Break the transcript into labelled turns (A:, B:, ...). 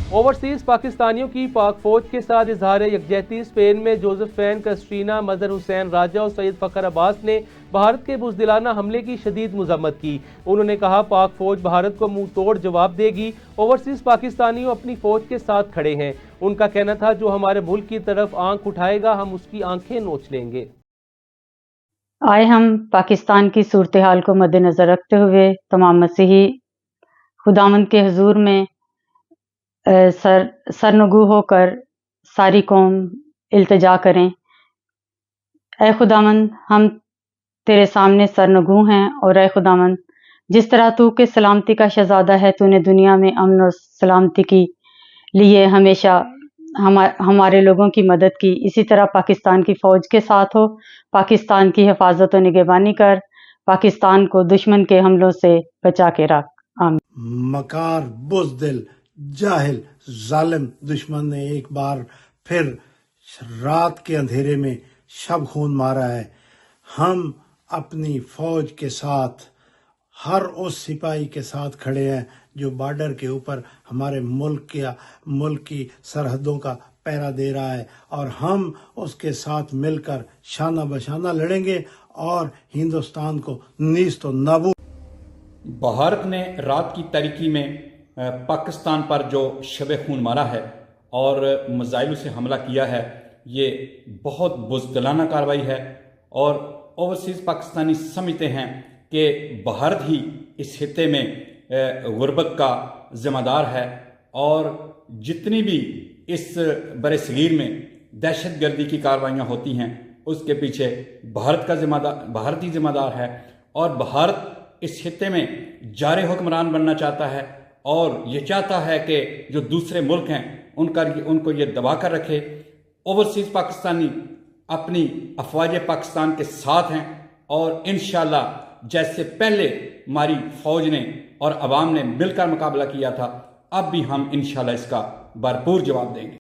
A: Overseas पाकिस्तानियों की पाक फौज के साथ इजहार यकजहती। स्पेन में जोसेफीन कैस्ट्रीना, मजहर हुसैन राजा और सैयद फखर अब्बास ने भारत के बुज़दिलाना हमले की शदीद मज़म्मत की। उन्होंने कहा पाक फौज भारत को मुंह तोड़ जवाब देगी। ओवरसीज पाकिस्तानियों अपनी फौज के साथ खड़े हैं। उनका कहना था जो हमारे मुल्क की तरफ आंख उठाएगा हम उसकी आंखें नोच लेंगे।
B: आए हम पाकिस्तान की सूरत हाल को मद्देनज़र रखते हुए तमाम मसीही खुदावंद के हुजूर में सरनगू होकर सारी कौम इल्तिजा करें। ऐ खुदावंद, हम तेरे सामने सरनगू हैं और ऐ खुदावंद, जिस तरह तू के सलामती का शहजादा है, तूने दुनिया में अमन और सलामती के लिए हमेशा हमारे लोगों की मदद की। इसी तरह पाकिस्तान की फ़ौज के साथ हो। पाकिस्तान की हिफाजत और निगहबानी कर। पाकिस्तान को दुश्मन के हमलों से बचा के रख। आमीन।
C: मकार, बुज़दिल, जाहिल, जालिम दुश्मन ने एक बार फिर रात के अंधेरे में शब खून मारा है। हम अपनी फौज के साथ, हर उस सिपाही के साथ खड़े हैं जो बॉर्डर के ऊपर हमारे मुल्क की सरहदों का पहरा दे रहा है, और हम उसके साथ मिलकर शाना बशाना लड़ेंगे और हिंदुस्तान को नीस्त व नाबूद।
D: भारत ने रात की तारीकी में पाकिस्तान पर जो शब खून मारा है और मिसाइलों से हमला किया है, ये बहुत बुज़दिलाना कार्रवाई है। और ओवरसीज़ पाकिस्तानी समझते हैं कि भारत ही इस खित्ते में गुर्बत का ज़िम्मेदार है, और जितनी भी इस बरे सगीर में दहशत गर्दी की कार्रवाइयाँ होती हैं उसके पीछे भारत ही ज़िम्मेदार है। और भारत इस खित्ते में जारे हुक्मरान बनना चाहता है और ये चाहता है कि जो दूसरे मुल्क हैं उनको ये दबा कर रखे। ओवरसीज़ पाकिस्तानी अपनी अफवाज पाकिस्तान के साथ हैं, और इंशाअल्लाह जैसे पहले हमारी फ़ौज ने और अवाम ने मिलकर मुकाबला किया था, अब भी हम इंशाअल्लाह इसका भरपूर जवाब देंगे।